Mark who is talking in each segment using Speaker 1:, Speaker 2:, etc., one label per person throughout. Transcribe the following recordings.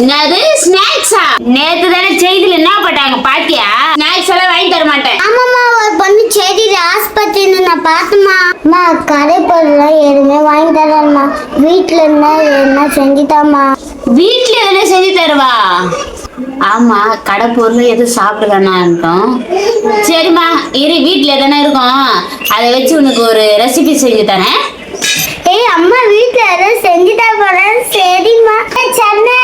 Speaker 1: என்னது ஸ்நாக்ஸா? நேத்து தானே செய்தில என்ன போட்டாங்க பாத்தியா? ஸ்நாக்ஸ் எல்லாம் வாங்கி தர மாட்டேன்.
Speaker 2: ஆமாம்மா, ஒரு பொண்ணு செய்தில ஆஸ்பத்திரின்னு நான் பார்த்தேம்மா. அம்மா, கடை பொருள்லாம் எதுவுமே வாங்கி தரேம்மா. வீட்டில் என்ன செஞ்சுட்டாம்மா.
Speaker 1: வீட்ல எதுனா செஞ்சு தருவா? ஆமா, கடை பொருள் எதுவும் சாப்பிடலான்ட்டோம். சரிம்மா இரு, வீட்டுல எதனா இருக்கும் அதை வச்சு உனக்கு ஒரு ரெசிபி செஞ்சு தரேன்.
Speaker 2: ஏய் அம்மா, வீட்ல எல்லாம் செஞ்சுட்டா போறேன். சரிம்மா. சென்னை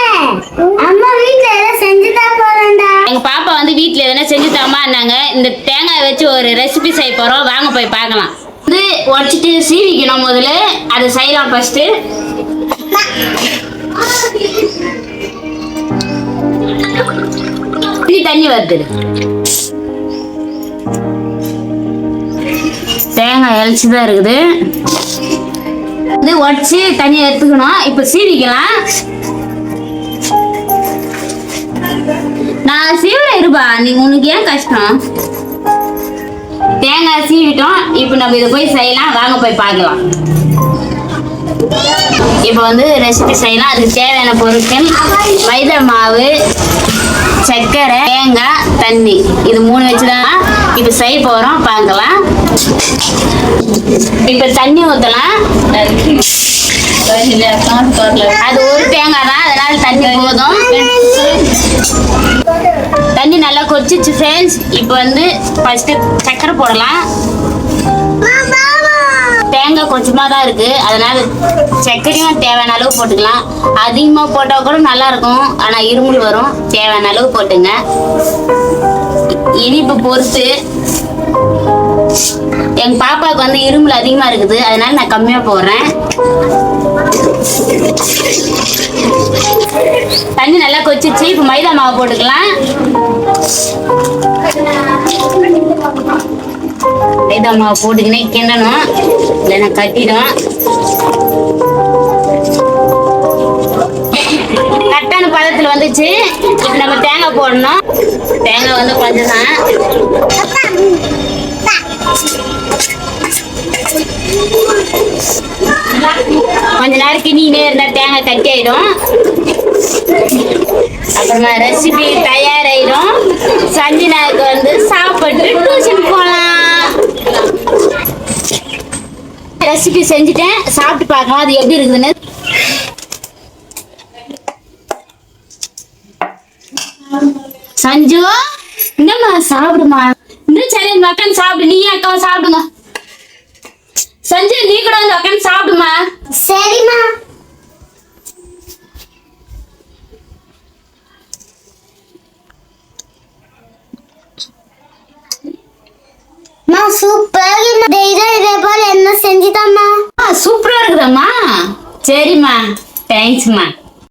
Speaker 2: அம்மா, வீட்ல எல்லாம் செஞ்சுட்டா போறேன்டா.
Speaker 1: எங்க பாப்பா வந்து வீட்டுல எதனா செஞ்சு தரமான்னாங்க. இந்த தேங்காய் வச்சு ஒரு ரெசிபி செய்ய போறோம், வாங்க போய் பார்க்கலாம். வந்து உடச்சிட்டு சீவிக்கணும். முதல்ல அதை செய்யலாம். ஃபர்ஸ்ட் தண்ணி வருது. தேங்காய் இழைச்சிதான் இருக்குது. இது உடச்சி தண்ணி எடுத்துக்கணும். இப்ப சீவிக்கலாம். நான் சீவில இருப்பா, நீ உனக்கு ஏன் கஷ்டம்? தேங்காய் சீவிட்டோம். இப்ப நம்ம இதை போய் செய்யலாம், வாங்க போய் பார்க்கலாம். இப்ப வந்து ரெசிபி செய்யலாம். அதுக்கு தேவையான பொருட்கள் மைதா மாவு, சர்க்கரை, தேங்காய், தண்ணி. இது 3 வச்சுதான் இப்ப செய்ய போறோம், பார்க்கலாம். இப்ப தண்ணி ஊத்தலாம். அது ஒரு தேங்காய் தான், அதனால தண்ணி போதும். தண்ணி நல்லா கொதிச்சு ஃப்ரெண்ட்ஸ். இப்ப வந்து ஃபர்ஸ்ட் சர்க்கரை போடலாம். தேங்காய் கொஞ்சமா தான் இருக்கு, அதனால சர்க்கரையும் தேவையான அளவு போட்டுக்கலாம். அதிகமா போட்டா கூட நல்லா இருக்கும், ஆனா இருமல் வரும். தேவையான அளவு போட்டுங்க. இனிப்பு பொறுத்து. எங்க பாப்பாவுக்கு வந்து இருமல் அதிகமா இருக்குது, அதனால நான் கம்மியா போடுறேன். தண்ணி நல்லா கொதிச்சு இப்ப மைதா மாவு போட்டுக்கலாம். மைதா மாவு போட்டுக்கினே கிண்டணும், இல்லைன்னா கட்டிடும். கரெக்டான பதத்துல வந்துச்சு. இப்ப நம்ம தேங்காய் போடணும். தேங்காய் வந்து கொஞ்சம் தான். கொஞ்ச நேரம் கிண்டினே இருந்தா தேங்காய் கட்டி ஆயிடும். அப்புறமா ரெசிபி தயாராயிடும். சஞ்சனாவுக்கு வந்து சாப்பிட்டு டியூஷன் போலாம். ரெசிபி செஞ்சுட்டேன், சாப்பிட்டு பார்க்கலாம் அது எப்படி இருக்குதுன்னு. சஞ்சு, என்னம்மா சாப்பிடுமா? இன்னும் சரி, உட்காந்து சாப்பிடு. நீ அக்காவும் சாப்பிடுங்க. சஞ்சு, நீ கூட வந்து உட்காந்து சாப்பிடுமா.
Speaker 2: சரிம்மா. சூப்பரா இதே போல என்ன செஞ்சுதாம்மா.
Speaker 1: சூப்பரா இருக்குதாம்மா. சரிம்மா, தேங்க்ஸ்மா.